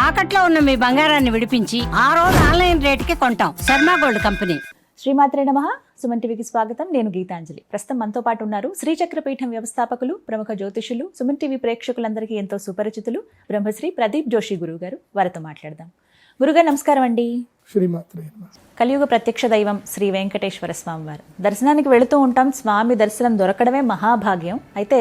తాకట్లో ఉన్న మీ బంగారాన్ని విడిపించి ఆ రోజు ఆన్లైన్ రేటుకి కొంటాం. Sharma gold company. శ్రీమాత్రే నమః. సుమన్ టీవీకి స్వాగతం. నేను గీతాంజలి. ప్రస్తుతం మనతో పాటు ఉన్నారు శ్రీచక్రపీఠం వ్యవస్థాపకులు, ప్రముఖ జ్యోతిషులు, సుమన్ టీవీ ప్రేక్షకులందరికీ ఎంతో సుపరిచితులు బ్రహ్మశ్రీ ప్రదీప్ జోషి గురువు గారు. వారితో మాట్లాడదాం. గురుగారు నమస్కారం అండి. శ్రీమాత్రే నమః. కలియుగ ప్రత్యక్ష దైవం శ్రీ వెంకటేశ్వర స్వామి వారు దర్శనానికి వెళుతూ ఉంటాం. స్వామి దర్శనం దొరకడమే మహాభాగ్యం. అయితే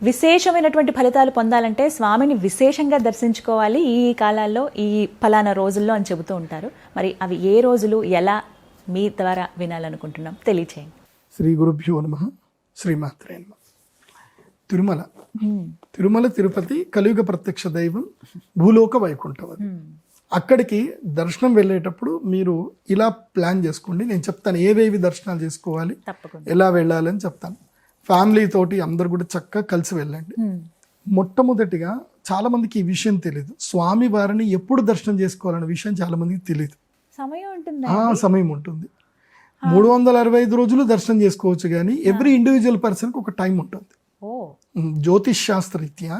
విశేషమైనటువంటి ఫలితాలు పొందాలంటే స్వామిని విశేషంగా దర్శించుకోవాలి ఈ కాలాల్లో, ఈ ఫలానా రోజుల్లో అని చెబుతూ ఉంటారు. మరి అవి ఏ రోజులు, ఎలా మీ ద్వారా వినాలనుకుంటున్నాం, తెలియచేయండి. శ్రీ గురుభ్యో నమః. శ్రీమాత్రే నమః. తిరుమల తిరుపతి కలియుగ ప్రత్యక్ష దైవం, భూలోక వైకుంఠం. అది అక్కడికి దర్శనం వెళ్ళేటప్పుడు మీరు ఇలా ప్లాన్ చేసుకోండి. నేను చెప్తాను ఏవేవి దర్శనాలు చేసుకోవాలి, ఎలా వెళ్ళాలని చెప్తాను. ఫ్యామిలీ తోటి అందరు కూడా చక్కగా కలిసి వెళ్ళండి. మొట్టమొదటిగా చాలా మందికి ఈ విషయం తెలియదు. స్వామి వారిని ఎప్పుడు దర్శనం చేసుకోవాలనే విషయం చాలా మందికి తెలియదు. సమయం ఉంటుంది. 365 రోజులు దర్శనం చేసుకోవచ్చు, కానీ ఎవ్రీ ఇండివిజువల్ పర్సన్కి ఒక టైం ఉంటుంది. జ్యోతిష్ శాస్త్రరీత్యా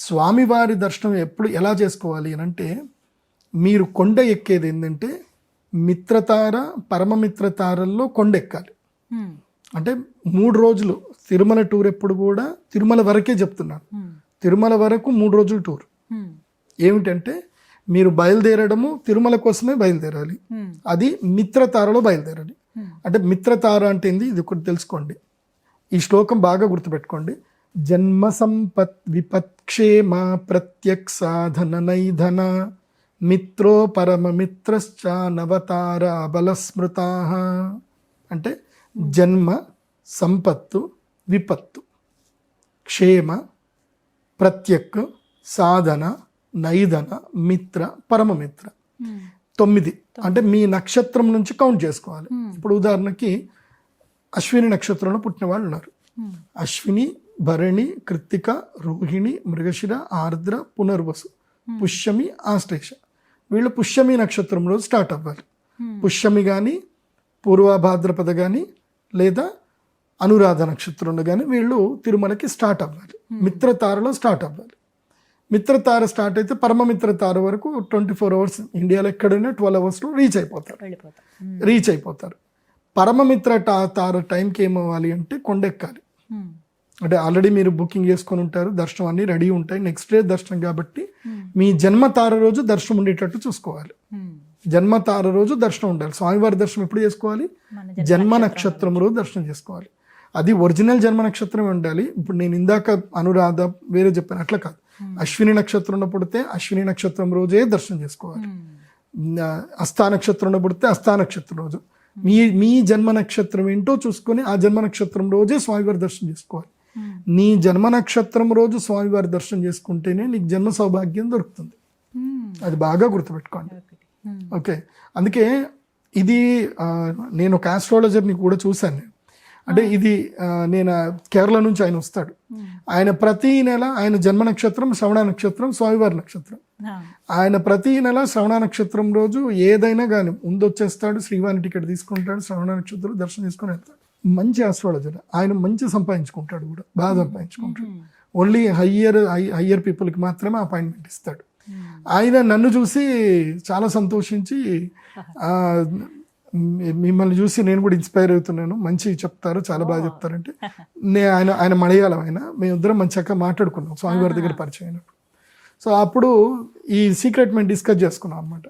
స్వామివారి దర్శనం ఎప్పుడు ఎలా చేసుకోవాలి అని అంటే, మీరు కొండ ఎక్కేది ఏంటంటే మిత్రతార, పరమమిత్రతారల్లో కొండ ఎక్కాలి. అంటే 3 రోజులు తిరుమల టూర్ ఎప్పుడు కూడా తిరుమల వరకే చెప్తున్నాను. తిరుమల వరకు 3 రోజులు టూర్. ఏమిటంటే మీరు బయలుదేరడము తిరుమల కోసమే బయలుదేరాలి. అది మిత్రతారలో బయలుదేరాలి. అంటే మిత్రతార అంటే ఏంది, ఇది ఒకటి తెలుసుకోండి. ఈ శ్లోకం బాగా గుర్తుపెట్టుకోండి. జన్మ సంపత్ విపత్క్షేమ ప్రత్యక్ సాధన నైధన మిత్రో పరమ మిత్రశ్చ నవతార బలస్మృతా. అంటే జన్మ, సంపత్తు, విపత్తు, క్షేమ, ప్రత్యక్, సాధన, నైధన, మిత్ర, పరమమిత్ర. 9 అంటే మీ నక్షత్రం నుంచి కౌంట్ చేసుకోవాలి. ఇప్పుడు ఉదాహరణకి అశ్విని నక్షత్రంలో పుట్టిన వాళ్ళు ఉన్నారు. అశ్విని, భరణి, కృత్తిక, రోహిణి, మృగశిర, ఆర్ద్ర, పునర్వసు, పుష్యమి, ఆశ్లేష. వీళ్ళు పుష్యమి నక్షత్రం రోజు స్టార్ట్ అవ్వాలి. పుష్యమి కానీ, పూర్వభాద్రపద కానీ, లేదా అనురాధ నక్షత్రంలో కానీ వీళ్ళు తిరుమలకి స్టార్ట్ అవ్వాలి. మిత్రతారలో స్టార్ట్ అవ్వాలి. మిత్రతార స్టార్ట్ అయితే పరమమిత్రతార వరకు 24 అవర్స్, ఇండియాలో ఎక్కడైనా 12 అవర్స్లో రీచ్ అయిపోతారు. పరమమిత్ర తార టైంకి ఏమవ్వాలి అంటే కొండెక్కాలి. అంటే ఆల్రెడీ మీరు బుకింగ్ చేసుకొని ఉంటారు, దర్శనం అన్ని రెడీ ఉంటాయి. నెక్స్ట్ డే దర్శనం కాబట్టి మీ జన్మతార రోజు దర్శనం ఉండేటట్టు చూసుకోవాలి. జన్మతార రోజు దర్శనం ఉండాలి. స్వామివారి దర్శనం ఎప్పుడు చేసుకోవాలి? జన్మ నక్షత్రం రోజు దర్శనం చేసుకోవాలి. అది ఒరిజినల్ జన్మ నక్షత్రమే ఉండాలి. ఇప్పుడు నేను ఇందాక అనురాధ వేరే చెప్పాను, అట్లా కాదు. అశ్విని నక్షత్రంలో పుడితే అశ్విని నక్షత్రం రోజే దర్శనం చేసుకోవాలి. అస్థా నక్షత్రంలో పుడితే అస్థా నక్షత్రం రోజు. మీ జన్మ నక్షత్రం ఏంటో చూసుకొని ఆ జన్మ నక్షత్రం రోజే స్వామివారి దర్శనం చేసుకోవాలి. నీ జన్మ నక్షత్రం రోజు స్వామివారి దర్శనం చేసుకుంటేనే నీకు జన్మ సౌభాగ్యం దొరుకుతుంది. అది బాగా గుర్తుపెట్టుకోండి. ఓకే, అందుకే ఇది నేను ఒక ఆస్ట్రాలజర్ని కూడా చూశాను. అంటే ఇది నేను కేరళ నుంచి ఆయన వస్తాడు. ఆయన ప్రతి నెల ఆయన జన్మ నక్షత్రం శ్రవణ నక్షత్రం, స్వామివారి నక్షత్రం. ఆయన ప్రతి నెల శ్రవణ నక్షత్రం రోజు ఏదైనా కానీ ముందొచ్చేస్తాడు, శ్రీవారి టికెట్ తీసుకుంటాడు, శ్రవణ నక్షత్రం దర్శనం తీసుకొని వెళ్తాడు. మంచి ఆస్ట్రాలజర్ ఆయన, మంచి సంపాదించుకుంటాడు కూడా, బాగా సంపాదించుకుంటాడు. ఓన్లీ హయ్యర్ పీపుల్కి మాత్రమే అపాయింట్మెంట్ ఇస్తాడు. ఆయన నన్ను చూసి చాలా సంతోషించి, మిమ్మల్ని చూసి నేను కూడా ఇన్స్పైర్ అవుతున్నాను, మంచి చెప్తారు, చాలా బాగా చెప్తారంటే. ఆయన మలయాళం, ఆయన మేమిద్దరం మంచిగా మాట్లాడుకున్నాం స్వామివారి దగ్గర పరిచయం అయినప్పుడు. సో అప్పుడు ఈ సీక్రెట్ మేము డిస్కస్ చేసుకున్నాం అనమాట.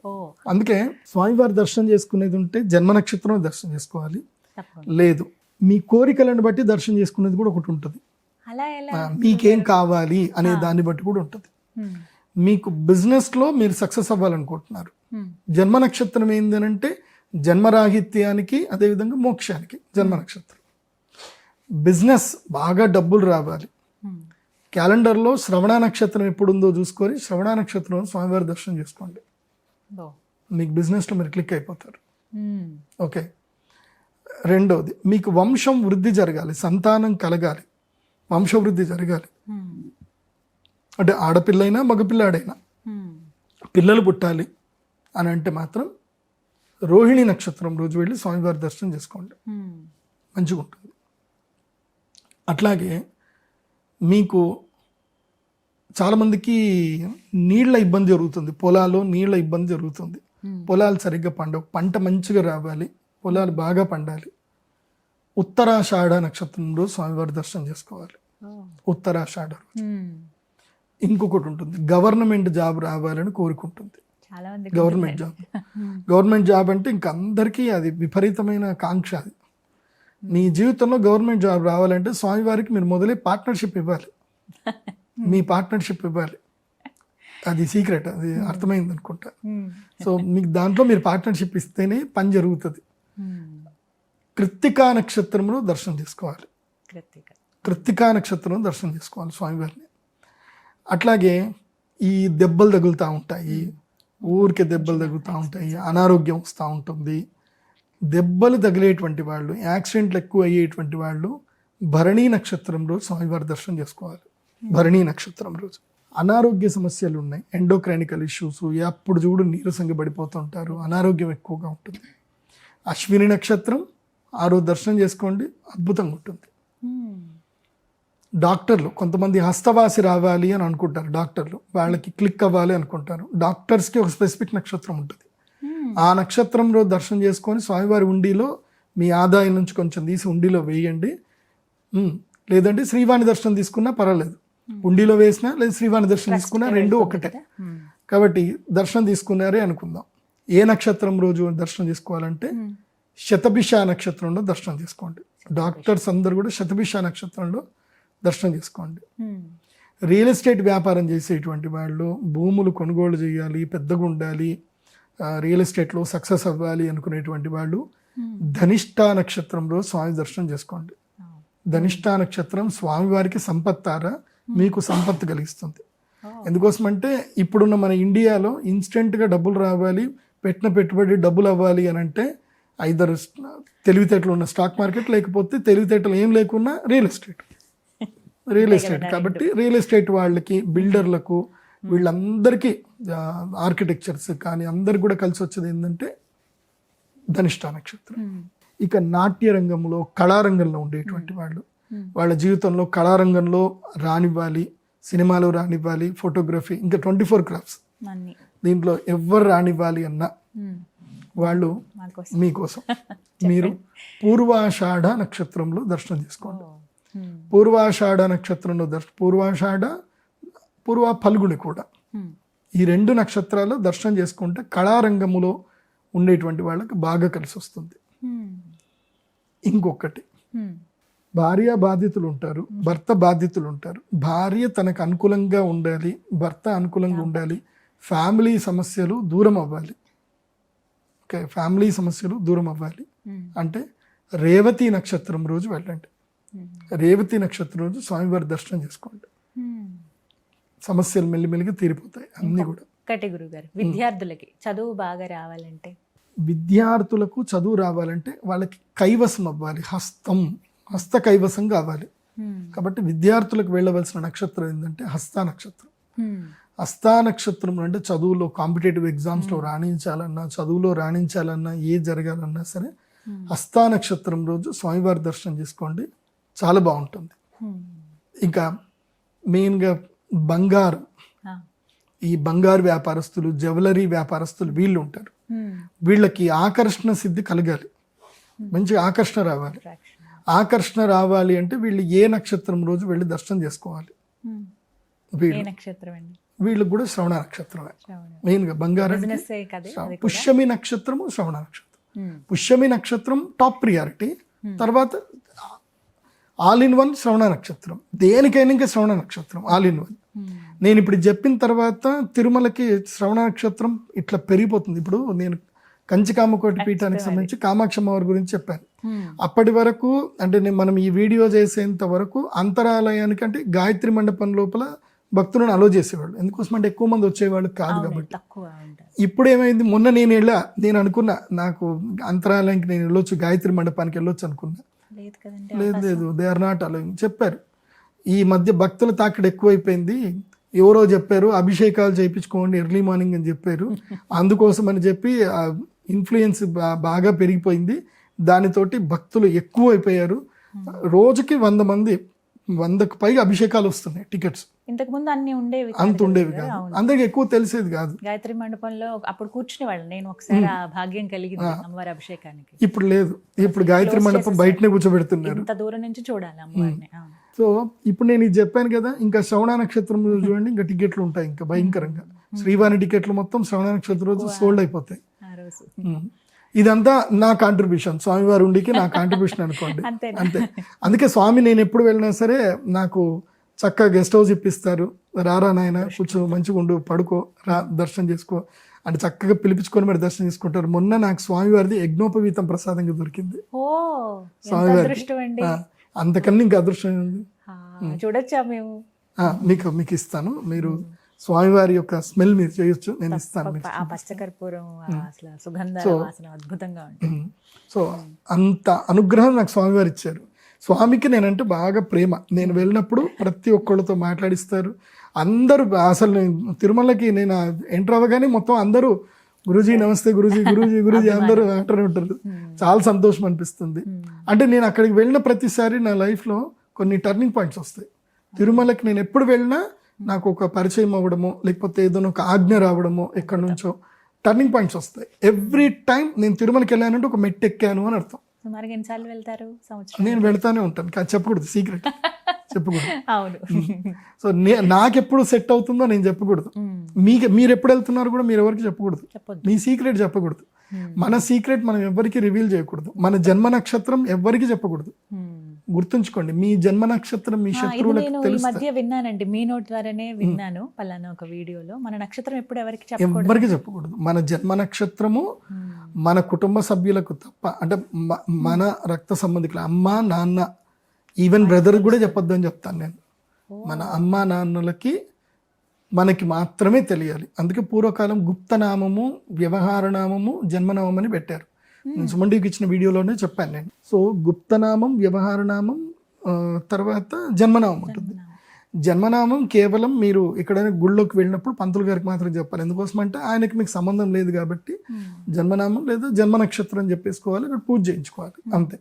అందుకే స్వామివారి దర్శనం చేసుకునేది ఉంటే జన్మ నక్షత్రం దర్శనం చేసుకోవాలి. లేదు, మీ కోరికలను బట్టి దర్శనం చేసుకునేది కూడా ఒకటి ఉంటుంది. మీకేం కావాలి అనే దాన్ని బట్టి కూడా ఉంటుంది. మీకు బిజినెస్లో మీరు సక్సెస్ అవ్వాలనుకుంటున్నారు, జన్మ నక్షత్రం ఏంటంటే జన్మరాహిత్యానికి, అదేవిధంగా మోక్షానికి జన్మ నక్షత్రం. బిజినెస్ బాగా డబ్బులు రావాలి, క్యాలెండర్లో శ్రవణ నక్షత్రం ఎప్పుడుందో చూసుకొని శ్రవణ నక్షత్రం స్వామివారి దర్శనం చేసుకోండి. మీకు బిజినెస్లో మీరు క్లిక్ అయిపోతారు. ఓకే, రెండవది మీకు వంశం వృద్ధి జరగాలి, సంతానం కలగాలి, వంశవృద్ధి జరగాలి. అంటే ఆడపిల్లైనా మగపిల్లాడైనా పిల్లలు పుట్టాలి అని అంటే మాత్రం రోహిణి నక్షత్రం రోజు వెళ్ళి స్వామివారి దర్శనం చేసుకోండి, మంచిగా ఉంటుంది. అట్లాగే మీకు చాలా మందికి నీళ్ళ ఇబ్బంది జరుగుతుంది, పొలాల్లో నీళ్ళ ఇబ్బంది జరుగుతుంది, పొలాలు సరిగ్గా పండవు, పంట మంచిగా రావాలి, పొలాలు బాగా పండాలి. ఉత్తరాషాఢ నక్షత్రం రోజు స్వామివారి దర్శనం చేసుకోవాలి. ఉత్తరాషాఢ రోజు. ఇంకొకటి ఉంటుంది, గవర్నమెంట్ జాబ్ రావాలని కోరుకుంటుంది. చాలా మంది గవర్నమెంట్ జాబ్ అంటే ఇంక అందరికీ అది విపరీతమైన కాంక్ష. అది నీ జీవితంలో గవర్నమెంట్ జాబ్ రావాలంటే స్వామివారికి మీరు మొదలే పార్ట్నర్షిప్ ఇవ్వాలి, మీ పార్ట్నర్షిప్ ఇవ్వాలి. అది సీక్రెట్, అది అర్థమైంది అనుకుంటా. సో మీకు దాంట్లో మీరు పార్ట్నర్షిప్ ఇస్తేనే పని జరుగుతుంది. కృత్తికా నక్షత్రంలో దర్శనం చేసుకోవాలి. కృత్తికా నక్షత్రం దర్శనం చేసుకోవాలి స్వామివారిని. అట్లాగే ఈ దెబ్బలు తగులుతూ ఉంటాయి, ఊరికే దెబ్బలు తగులుతూ ఉంటాయి, అనారోగ్యం వస్తూ ఉంటుంది. దెబ్బలు తగిలేటువంటి వాళ్ళు, యాక్సిడెంట్లు ఎక్కువ అయ్యేటువంటి వాళ్ళు భరణీ నక్షత్రం రోజు స్వామివారి దర్శనం చేసుకోవాలి. భరణీ నక్షత్రం రోజు అనారోగ్య సమస్యలు ఉన్నాయి, ఎండోక్రైనికల్ ఇష్యూస్, ఎప్పుడు చూడు నీరసంగా పడిపోతుంటారు, అనారోగ్యం ఎక్కువగా ఉంటుంది. అశ్విని నక్షత్రం ఆ రోజు దర్శనం చేసుకోండి, అద్భుతంగా ఉంటుంది. డాక్టర్లు కొంతమంది హస్తవాసి రావాలి అని అనుకుంటారు, డాక్టర్లు వాళ్ళకి క్లిక్ అవ్వాలి అనుకుంటారు. డాక్టర్స్కి ఒక స్పెసిఫిక్ నక్షత్రం ఉంటుంది. ఆ నక్షత్రంలో దర్శనం చేసుకొని స్వామివారి ఉండిలో మీ ఆదాయం నుంచి కొంచెం తీసి ఉండిలో వేయండి. లేదంటే శ్రీవాణి దర్శనం తీసుకున్నా పర్వాలేదు, ఉండిలో వేసినా లేదా శ్రీవాణి దర్శనం తీసుకున్నా రెండు ఒకటే. కాబట్టి దర్శనం తీసుకున్నారే అనుకుందాం. ఏ నక్షత్రం రోజు దర్శనం చేసుకోవాలంటే శతభిష నక్షత్రంలో దర్శనం చేసుకోండి. డాక్టర్స్ అందరు కూడా శతభిష నక్షత్రంలో దర్శనం చేసుకోండి. రియల్ ఎస్టేట్ వ్యాపారం చేసేటువంటి వాళ్ళు, భూములు కొనుగోలు చేయాలి, పెద్దగా ఉండాలి, రియల్ ఎస్టేట్లో సక్సెస్ అవ్వాలి అనుకునేటువంటి వాళ్ళు ధనిష్ఠా నక్షత్రంలో స్వామి దర్శనం చేసుకోండి. ధనిష్ఠా నక్షత్రం స్వామివారికి సంపత్తారా, మీకు సంపత్తు కలిగిస్తుంది. ఎందుకోసమంటే ఇప్పుడున్న మన ఇండియాలో ఇన్స్టెంట్గా డబ్బులు రావాలి, పెట్టిన పెట్టుబడి డబ్బులు అవ్వాలి అని అంటే ఐదర్ తెలివితేటలు ఉన్న స్టాక్ మార్కెట్, లేకపోతే తెలివితేటలు ఏం లేకున్నా రియల్ ఎస్టేట్. కాబట్టి రియల్ ఎస్టేట్ వాళ్ళకి, బిల్డర్లకు, వీళ్ళందరికీ, ఆర్కిటెక్చర్స్ కానీ అందరికి కూడా కలిసి వచ్చేది ఏంటంటే ధనిష్ఠా నక్షత్రం. ఇక నాట్య రంగంలో, కళారంగంలో ఉండేటువంటి వాళ్ళు, వాళ్ళ జీవితంలో కళారంగంలో రానివ్వాలి, సినిమాలో రానివ్వాలి, ఫోటోగ్రఫీ, ఇంకా 24 క్రాఫ్ట్స్, దీంట్లో ఎవరు రానివ్వాలి అన్నా వాళ్ళు మీకోసం. మీరు పూర్వాషాఢ నక్షత్రంలో దర్శనం చేసుకోండి. పూర్వాషాఢ నక్షత్రంలో పూర్వ ఫల్గుని కూడా, ఈ 2 నక్షత్రాలు దర్శనం చేసుకుంటే కళారంగములో ఉండేటువంటి వాళ్ళకి బాగా కలిసి వస్తుంది. ఇంకొకటి, భార్య బాధితులు ఉంటారు, భర్త బాధితులు ఉంటారు. భార్య తనకు అనుకూలంగా ఉండాలి, భర్త అనుకూలంగా ఉండాలి, ఫ్యామిలీ సమస్యలు దూరం అవ్వాలి. ఓకే, ఫ్యామిలీ సమస్యలు దూరం అవ్వాలి అంటే రేవతి నక్షత్రం రోజు వెళ్ళండి. రేవతి నక్షత్రం రోజు స్వామివారి దర్శనం చేసుకోండి, సమస్యలు మెల్లిమెల్లిగా తీరిపోతాయి అన్నీ కూడా. ఒకటి గురుగారు, విద్యార్థులకి చదువు బాగా రావాలంటే, విద్యార్థులకు చదువు రావాలంటే వాళ్ళకి కైవసం అవ్వాలి, హస్త కైవసం కావాలి. కాబట్టి విద్యార్థులకు వెళ్ళవలసిన నక్షత్రం ఏంటంటే హస్త నక్షత్రం. హస్త నక్షత్రం అంటే చదువులో, కాంపిటేటివ్ ఎగ్జామ్స్లో రాణించాలన్నా, చదువులో రాణించాలన్నా, ఏ జరగాలన్నా సరే హస్త నక్షత్రం రోజు స్వామివారి దర్శనం చేసుకోండి, చాలా బాగుంటుంది. ఇంకా మెయిన్గా బంగారు, ఈ బంగారు వ్యాపారస్తులు, జ్యువెలరీ వ్యాపారస్తులు వీళ్ళు ఉంటారు. వీళ్ళకి ఆకర్షణ సిద్ధి కలగాలి, మంచి ఆకర్షణ రావాలి. ఆకర్షణ రావాలి అంటే వీళ్ళు ఏ నక్షత్రం రోజు వెళ్ళి దర్శనం చేసుకోవాలి? వీళ్ళకి కూడా శ్రవణ నక్షత్రమే మెయిన్గా. బంగారం పుష్యమి నక్షత్రము, శ్రవణ నక్షత్రం. పుష్యమి నక్షత్రం టాప్ ప్రియారిటీ, తర్వాత ఆల్ ఇన్ వన్ శ్రవణ నక్షత్రం. దేనికైనా ఇంకా శ్రవణ నక్షత్రం ఆల్ ఇన్ వన్. నేను ఇప్పుడు చెప్పిన తర్వాత తిరుమలకి శ్రవణ నక్షత్రం ఇట్లా పెరిగిపోతుంది. ఇప్పుడు నేను కంచికామకోటి పీఠానికి సంబంధించి కామాక్షి అమ్మవారి గురించి చెప్పాను. అప్పటి వరకు అంటే మనం ఈ వీడియో చేసేంత వరకు అంతరాలయానికి అంటే గాయత్రి మండపం లోపల భక్తులను అలో చేసేవాళ్ళు. ఎందుకోసం అంటే ఎక్కువ మంది వచ్చేవాళ్ళు కాదు కాబట్టి. ఇప్పుడు ఏమైంది, మొన్న నేను అనుకున్నా నాకు అంతరాలయానికి నేను వెళ్ళొచ్చు, గాయత్రి మండపానికి వెళ్ళొచ్చు అనుకున్నా. లేదు, దే ఆర్ నాట్ అలో చెప్పారు. ఈ మధ్య భక్తుల తాకిడి ఎక్కువైపోయింది, ఎవరో చెప్పారు అభిషేకాలు చేయించుకోండి ఎర్లీ మార్నింగ్ అని చెప్పారు, అందుకోసం అని చెప్పి ఇన్ఫ్లుయెన్స్ బాగా పెరిగిపోయింది, దానితోటి భక్తులు ఎక్కువ అయిపోయారు. రోజుకి 100 మంది 100కు పైగా అభిషేకాలు వస్తున్నాయి టికెట్స్. ఇంతకు ముందు అన్ని ఉండేవి అంత ఉండేవి కాదు, అందరికి ఎక్కువ తెలిసేది కాదు. గాయత్రి మండపంలో అప్పుడు కూర్చునేవాళ్ళు. నేను ఒకసారి ఆ భాగ్యం కలిగింది అమ్మవారి అభిషేకానికి. ఇప్పుడు లేదు, ఇప్పుడు గాయత్రి మండపం బయటనే కూర్చోబెడుతున్నారు. ఇంత దూరం నుంచి చూడాలి అమ్మవారిని. సో ఇప్పుడు నేను ఇది చెప్పాను కదా, ఇంకా శ్రవణ నక్షత్రం రోజు చూడండి ఇంకా టికెట్లు ఉంటాయి ఇంకా భయంకరంగా. శ్రీవాణి టికెట్లు మొత్తం శ్రవణ నక్షత్రం రోజు సోల్డ్ అయిపోతాయి. ఆ రోజు ఇదంతా నా కాంట్రిబ్యూషన్, స్వామివారి ఉండికి నా కాంట్రిబ్యూషన్ అనుకోండి. అంతే. అందుకే స్వామి నేను ఎప్పుడు వెళ్ళినా సరే నాకు చక్కగా గెస్ట్ హౌస్ ఇప్పిస్తారు. రారా నాయన కూర్చో, మంచిగా ఉండు, పడుకో, రా దర్శనం చేసుకో అంటే చక్కగా పిలిపించుకొని మరి దర్శనం చేసుకుంటారు. మొన్న నాకు స్వామివారిది యజ్ఞోపవీతం ప్రసాదంగా దొరికింది. స్వామివారి అంతకన్నా ఇంకా అదృష్టం ఉంది. చూడొచ్చా మేము? మీకు ఇస్తాను. మీరు స్వామివారి యొక్క స్మెల్ మీరు చేయొచ్చు, నేను ఇస్తాను. ఆ పచ్చకర్పూరం అసలు సుగంధ వాసన అద్భుతంగా ఉంటుంది. సో అంత అనుగ్రహం నాకు స్వామివారు ఇచ్చారు. స్వామికి నేనంటే బాగా ప్రేమ. నేను వెళ్ళినప్పుడు ప్రతి ఒక్కళ్ళతో మాట్లాడిస్తారు అందరూ. అసలు తిరుమలకి నేను ఎంటర్ అవ్వగానే మొత్తం అందరూ గురూజీ నమస్తే, గురూజీ గురూజీ గురూజీ అందరూ అంటూనే ఉంటారు. చాలా సంతోషం అనిపిస్తుంది. అంటే నేను అక్కడికి వెళ్ళిన ప్రతిసారి నా లైఫ్లో కొన్ని టర్నింగ్ పాయింట్స్ వస్తాయి. తిరుమలకి నేను ఎప్పుడు వెళ్ళినా నాకు ఒక పరిచయం అవ్వడము, లేకపోతే ఏదైనా ఒక ఆజ్ఞ రావడము, ఎక్కడి నుంచో టర్నింగ్ పాయింట్స్ వస్తాయి. ఎవ్రీ టైం నేను తిరుమలకి వెళ్ళానంటే ఒక మెట్టు ఎక్కాను అని అర్థం. సుమారుగా ఎన్నిసార్లు వెళ్తారు సంవత్సరం? నేను వెళ్తానే ఉంటాను, కానీ చెప్పకూడదు, సీక్రెట్ చెప్పకూడదు. అవును. సో నాకెప్పుడు సెట్ అవుతుందో నేను చెప్పకూడదు. మీరు ఎప్పుడు వెళ్తున్నారు కూడా మీరు ఎవరికి చెప్పకూడదు. మీ సీక్రెట్ చెప్పకూడదు. మన సీక్రెట్ మనం ఎవరికి రివీల్ చేయకూడదు. మన జన్మ నక్షత్రం ఎవరికి చెప్పకూడదు. గుర్తుంచుకోండి, మీ జన్మ నక్షత్రం మీ శత్రువులకు తెలుసు. ఈ మధ్య విన్నానండి, మీ నోట్ ద్వారానే విన్నాను పలానా ఒక వీడియోలో. మన నక్షత్రం ఎప్పుడు ఎవరికి చెప్పకూడదు. మన జన్మ నక్షత్రము మన కుటుంబ సభ్యులకు తప్ప, అంటే మన రక్త సంబంధికులు అమ్మ నాన్న, ఈవెన్ బ్రదర్ కూడా చెప్పొద్దు అని చెప్తాను నేను. మన అమ్మ నాన్నలకి మనకి మాత్రమే తెలియాలి. అందుకే పూర్వకాలం గుప్తనామము, వ్యవహారనామము, జన్మనామం అని పెట్టారు. నేను సుమండికి ఇచ్చిన వీడియోలోనే చెప్పాను నేను. సో గుప్తనామం, వ్యవహారనామం, తర్వాత జన్మనామం ఉంటుంది. జన్మనామం కేవలం మీరు ఎక్కడైనా గుళ్ళోకి వెళ్ళినప్పుడు పంతులు గారికి మాత్రం చెప్పాలి. ఎందుకోసం అంటే ఆయనకి మీకు సంబంధం లేదు కాబట్టి జన్మనామం లేదా జన్మ నక్షత్రం చెప్పేసుకోవాలి, ఇక్కడ పూజ చేయించుకోవాలి, అంతే.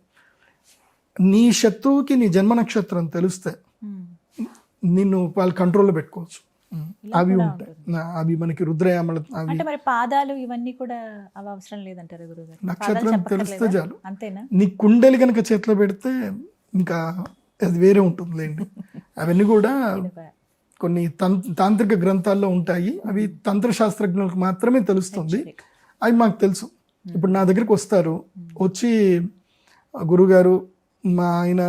నీ శత్రువుకి నీ జన్మ నక్షత్రం తెలిస్తే నిన్ను వాళ్ళు కంట్రోల్లో పెట్టుకోవచ్చు. అవి ఉంటాయి, అవి మనకి రుద్రయామల. అంటే మరి పాదాలు ఇవన్నీ కూడా అవి అవసరం లేదంటారు గురుగారు? నక్షత్రం తెలిస్తే చాలు. అంతేనా? నీ కుండలి కనుక చేతిలో పెడితే ఇంకా అది వేరే ఉంటుందిలేండి. అవన్నీ కూడా కొన్ని తాంత్రిక గ్రంథాల్లో ఉంటాయి. అవి తంత్రశాస్త్రజ్ఞులకు మాత్రమే తెలుస్తుంది. అవి మాకు తెలుసు. ఇప్పుడు నా దగ్గరికి వస్తారు, వచ్చి గురుగారు మా ఆయన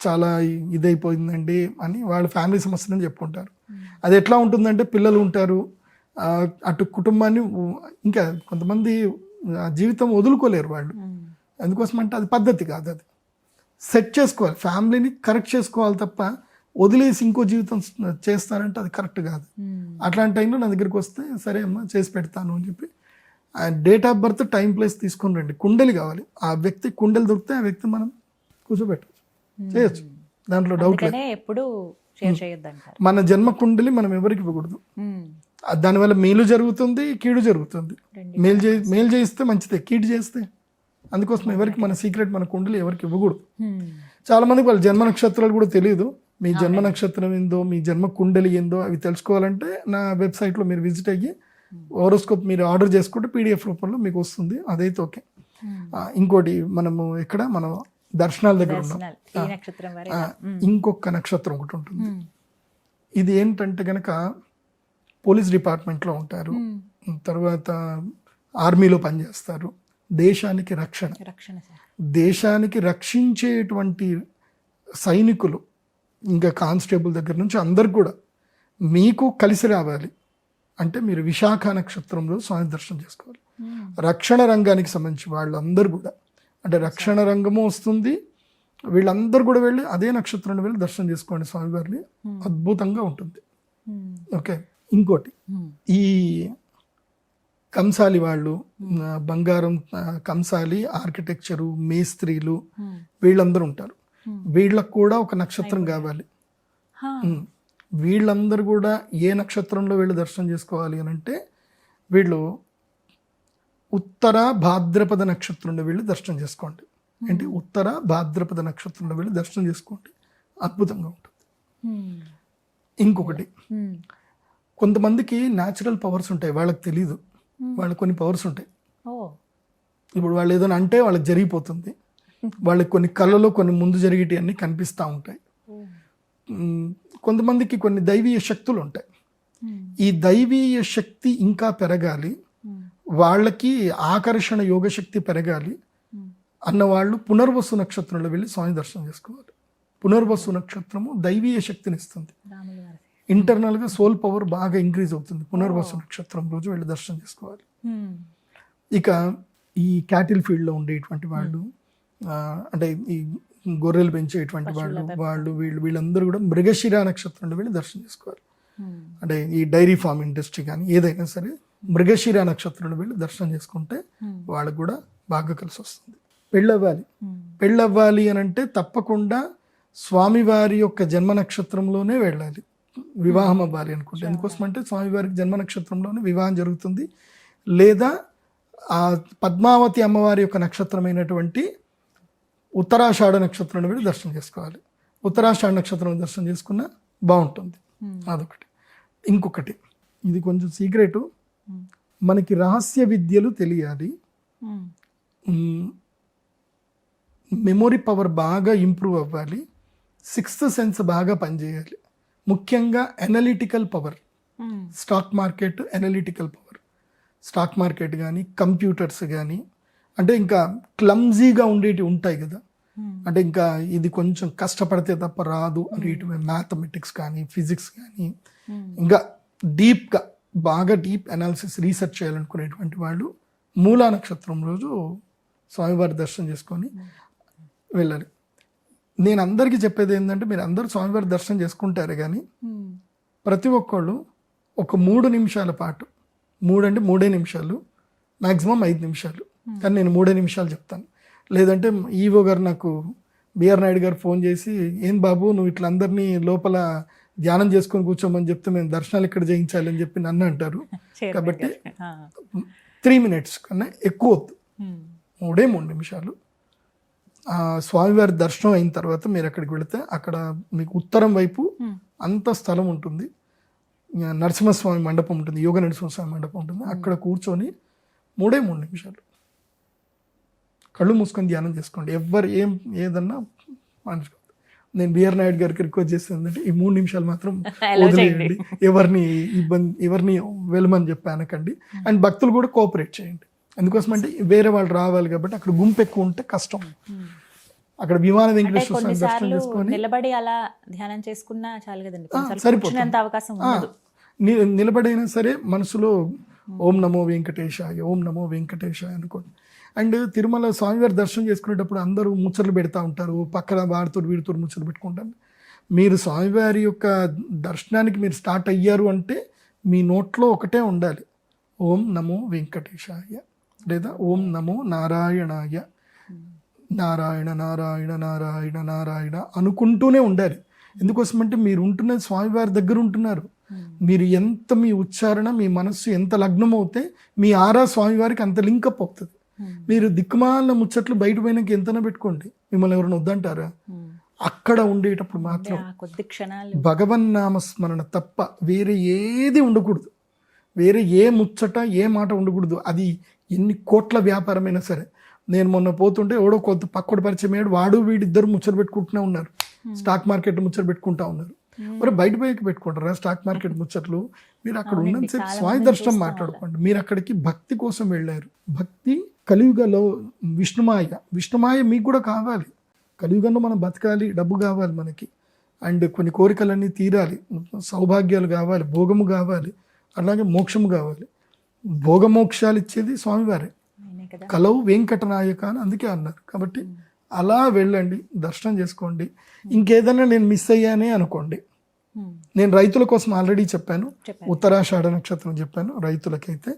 చాలా ఇదైపోయిందండి అని వాళ్ళ ఫ్యామిలీ సమస్యలని చెప్పుకుంటారు. అది ఎట్లా ఉంటుందంటే పిల్లలు ఉంటారు, అటు కుటుంబాన్ని, ఇంకా కొంతమంది జీవితం వదులుకోలేరు వాళ్ళు. ఎందుకోసం అంటే అది పద్ధతి కాదు. అది సెట్ చేసుకోవాలి, ఫ్యామిలీని కరెక్ట్ చేసుకోవాలి తప్ప వదిలేసి ఇంకో జీవితం చేస్తారంటే అది కరెక్ట్ కాదు. అట్లాంటి టైంలో నా దగ్గరికి వస్తే సరే అమ్మా చేసి పెడతాను అని చెప్పి date of birth, time, place తీసుకొని రండి. కుండలి కావాలి, ఆ వ్యక్తి కుండలి దొరికితే ఆ వ్యక్తి మనం కూర్చోబెట్టచ్చు, చేయొచ్చు, దాంట్లో డౌట్ లేదు. ఎప్పుడు మన జన్మ కుండలి మనం ఎవరికి ఇవ్వకూడదు. దానివల్ల మేలు జరుగుతుంది, కీడు జరుగుతుంది. మేలు చేయిస్తే మంచిదే, కీడు చేస్తే. అందుకోసం ఎవరికి మన సీక్రెట్, మన కుండలి ఎవరికి ఇవ్వకూడదు. చాలా మందికి వాళ్ళ జన్మ నక్షత్రాలు కూడా తెలియదు. మీ జన్మ నక్షత్రం ఏందో, మీ జన్మ కుండలి ఏందో అవి తెలుసుకోవాలంటే నా వెబ్సైట్లో మీరు విజిట్ అయ్యి హోరోస్కోప్ మీరు ఆర్డర్ చేసుకుంటే PDF రూపంలో మీకు వస్తుంది. అదైతే ఓకే. ఇంకోటి మనము ఎక్కడ మనం దర్శనాల దగ్గర ఉన్నాం, ఇంకొక నక్షత్రం ఒకటి ఉంటుంది. ఇది ఏంటంటే గనక పోలీస్ డిపార్ట్మెంట్లో ఉంటారు, తర్వాత ఆర్మీలో పనిచేస్తారు. దేశానికి రక్షణ, దేశానికి రక్షించేటువంటి సైనికులు, ఇంకా కానిస్టేబుల్ దగ్గర నుంచి అందరు కూడా మీకు కలిసి రావాలి అంటే మీరు విశాఖ నక్షత్రంలో స్వామి దర్శనం చేసుకోవాలి. రక్షణ రంగానికి సంబంధించి వాళ్ళందరూ కూడా, అంటే రక్షణ రంగము వస్తుంది, వీళ్ళందరూ కూడా వెళ్ళి అదే నక్షత్రంలో వెళ్ళి దర్శనం చేసుకోండి స్వామివారిని. అద్భుతంగా ఉంటుంది. ఓకే. ఇంకోటి, ఈ కంసాలి వాళ్ళు, బంగారం కంసాలి, ఆర్కిటెక్చరు, మేస్త్రీలు, వీళ్ళందరూ ఉంటారు. వీళ్ళకు కూడా ఒక నక్షత్రం కావాలి. వీళ్ళందరూ కూడా ఏ నక్షత్రంలో వీళ్ళు దర్శనం చేసుకోవాలి అని అంటే వీళ్ళు ఉత్తర భాద్రపద నక్షత్రంలో వెళ్ళి దర్శనం చేసుకోండి. ఏంటి? ఉత్తర భాద్రపద నక్షత్రంలో వెళ్ళి దర్శనం చేసుకోండి. అద్భుతంగా ఉంటుంది. ఇంకొకటి, కొంతమందికి న్యాచురల్ పవర్స్ ఉంటాయి, వాళ్ళకి తెలీదు. వాళ్ళకి కొన్ని పవర్స్ ఉంటాయి. ఇప్పుడు వాళ్ళు ఏదైనా అంటే వాళ్ళకి జరిగిపోతుంది. వాళ్ళకి కొన్ని కళ్ళలో కొన్ని ముందు జరిగేటి అన్నీ కనిపిస్తూ ఉంటాయి. కొంతమందికి కొన్ని దైవీయ శక్తులు ఉంటాయి. ఈ దైవీయ శక్తి ఇంకా పెరగాలి, వాళ్ళకి ఆకర్షణ యోగ శక్తి పెరగాలి అన్నవాళ్ళు పునర్వసు నక్షత్రంలో వెళ్ళి స్వామి దర్శనం చేసుకోవాలి. పునర్వసు నక్షత్రము దైవీయ శక్తిని ఇస్తుంది. ఇంటర్నల్గా సోల్ పవర్ బాగా ఇంక్రీజ్ అవుతుంది. పునర్వసు నక్షత్రం రోజు వెళ్ళి దర్శనం చేసుకోవాలి. ఇక ఈ క్యాటిల్ ఫీల్డ్లో ఉండేటువంటి వాళ్ళు, అంటే ఈ గొర్రెలు పెంచేటువంటి వాళ్ళు వీళ్ళందరూ కూడా మృగశిర నక్షత్రంలో వెళ్ళి దర్శనం చేసుకోవాలి. అంటే ఈ డైరీ ఫార్మ్ ఇండస్ట్రీ కానీ ఏదైనా సరే మృగశిర నక్షత్రంలో వెళ్ళి దర్శనం చేసుకుంటే వాళ్ళకు కూడా బాగా కలిసి వస్తుంది. పెళ్ళవ్వాలి అని అంటే తప్పకుండా స్వామివారి యొక్క జన్మ నక్షత్రంలోనే వెళ్ళాలి. వివాహం అవ్వాలి అనుకుంటే ఎందుకోసం అంటే స్వామివారికి జన్మ నక్షత్రంలోనే వివాహం జరుగుతుంది. లేదా ఆ పద్మావతి అమ్మవారి యొక్క నక్షత్రమైనటువంటి ఉత్తరాషాఢ నక్షత్రంలో వెళ్ళి దర్శనం చేసుకోవాలి. ఉత్తరాషాఢ నక్షత్రం దర్శనం చేసుకున్నా బాగుంటుంది. అదొకటి. ఇంకొకటి, ఇది కొంచెం సీక్రెటు, మనకి రహస్య విద్యలు తెలియాలి, మెమొరీ పవర్ బాగా ఇంప్రూవ్ అవ్వాలి, సిక్స్త్ సెన్స్ బాగా పనిచేయాలి. ముఖ్యంగా analytical power, stock market analytical power, stock market కానీ కంప్యూటర్స్ కానీ, అంటే ఇంకా క్లమ్జీగా ఉండేవి ఉంటాయి కదా, అంటే ఇంకా ఇది కొంచెం కష్టపడితే తప్ప రాదు అనేటివి మ్యాథమెటిక్స్ కానీ ఫిజిక్స్ కానీ ఇంకా డీప్గా బాగా డీప్ అనాలిసిస్ రీసెర్చ్ చేయాలనుకునేటువంటి వాళ్ళు మూలా నక్షత్రం రోజు స్వామివారి దర్శనం చేసుకొని వెళ్ళాలి. నేను అందరికీ చెప్పేది ఏంటంటే, మీరు అందరూ స్వామివారి దర్శనం చేసుకుంటారు కానీ ప్రతి ఒక్కళ్ళు ఒక 3 నిమిషాల పాటు, 3 అంటే 3 నిమిషాలు, మ్యాక్సిమం 5 నిమిషాలు, కానీ నేను 3 నిమిషాలు చెప్తాను. లేదంటే ఈవో గారు నాకు బిఆర్ నాయుడు గారు ఫోన్ చేసి, ఏం బాబు నువ్వు ఇట్లా అందరినీ లోపల ధ్యానం చేసుకొని కూర్చోమని చెప్తే మేము దర్శనాలు ఇక్కడ చేయించాలి అని చెప్పి నన్ను అంటారు. కాబట్టి 3 minutes కన్నా ఎక్కువ వద్దు, 3 నిమిషాలు. స్వామివారి దర్శనం అయిన తర్వాత మీరు అక్కడికి వెళితే అక్కడ మీకు ఉత్తరం వైపు అంత స్థలం ఉంటుంది, నరసింహస్వామి మండపం ఉంటుంది, యోగ నరసింహస్వామి మండపం ఉంటుంది. అక్కడ కూర్చొని 3 నిమిషాలు కళ్ళు మూసుకొని ధ్యానం చేసుకోండి. ఎవరు ఏదన్నా మనసుకోండి. నేను బిఆర్ నాయుడు గారికి రిక్వెస్ట్ చేస్తుందంటే ఈ 3 నిమిషాలు మాత్రం వదిలేయండి, ఎవరిని వెళ్ళమని చెప్పి అనకండి. అండ్ భక్తులు కూడా కోఆపరేట్ చేయండి. ఎందుకోసం అంటే వేరే వాళ్ళు రావాలి కాబట్టి అక్కడ గుంపు ఎక్కువ ఉంటే కష్టం. అక్కడ విమాన వెంకటేశ్వర స్వామి దర్శనం చేసుకొని నిలబడి అలా ధ్యానం చేసుకున్నా చాలు కదండి, సరిపోతుంది. అవకాశం ఉండదు. నిలబడైనా సరే మనసులో ఓం నమో వెంకటేశాయ, ఓం నమో వెంకటేశాయ అనుకోండి. అండ్ తిరుమల స్వామివారి దర్శనం చేసుకునేటప్పుడు అందరూ ముచ్చట్లు పెడతా ఉంటారు, పక్కన వాడితో వీడితో ముచ్చట్లు పెట్టుకుంటారు. మీరు స్వామివారి యొక్క దర్శనానికి మీరు స్టార్ట్ అయ్యారు అంటే మీ నోట్లో ఒకటే ఉండాలి, ఓం నమో వెంకటేశాయ లేదా ఓం నమో నారాయణాయ, నారాయణ నారాయణ నారాయణ నారాయణ అనుకుంటూనే ఉండాలి. ఎందుకోసం అంటే మీరు ఉంటున్నది స్వామివారి దగ్గర ఉంటున్నారు. మీరు ఎంత మీ ఉచ్చారణ, మీ మనస్సు ఎంత లగ్నం అవుతే మీ ఆరా స్వామివారికి అంత లింకప్ అవుతుంది. మీరు దిక్కుమాల ముచ్చట్లు బయట పోయినాక ఎంతనా పెట్టుకోండి, మిమ్మల్ని ఎవరైనా వద్దంటారా? అక్కడ ఉండేటప్పుడు మాత్రం భగవన్నామస్మరణ తప్ప వేరే ఏది ఉండకూడదు, వేరే ఏ ముచ్చట ఏ మాట ఉండకూడదు. అది ఎన్ని కోట్ల వ్యాపారమైనా సరే. నేను మొన్న పోతుంటే ఎవడో కొత్త పక్కడు పరిచయం అయ్యాడు, వాడు వీడిద్దరు ముచ్చట పెట్టుకుంటూనే ఉన్నారు, స్టాక్ మార్కెట్ ముచ్చట పెట్టుకుంటా ఉన్నారు. మరి బయట పోయి పెట్టుకుంటారా స్టాక్ మార్కెట్ ముచ్చట్లు? మీరు అక్కడ ఉన్నంతసేపు స్వామి దర్శనం మాట్లాడుకోండి. మీరు అక్కడికి భక్తి కోసం వెళ్ళారు. భక్తి కలియుగలో విష్ణుమాయ మీకు కూడా కావాలి. కలియుగంలో మనం బతకాలి, డబ్బు కావాలి మనకి, అండ్ కొన్ని కోరికలన్నీ తీరాలి, సౌభాగ్యాలు కావాలి, భోగము కావాలి, అలాగే మోక్షము కావాలి. భోగమోక్షాలు ఇచ్చేది స్వామివారే. కలవు వెంకటనాయక అని అందుకే అన్నారు. కాబట్టి అలా వెళ్ళండి, దర్శనం చేసుకోండి. ఇంకేదైనా నేను మిస్ అయ్యానే అనుకోండి, నేను రైతుల కోసం ఆల్రెడీ చెప్పాను, ఉత్తరాషాఢ నక్షత్రం చెప్పాను. రైతులకైతే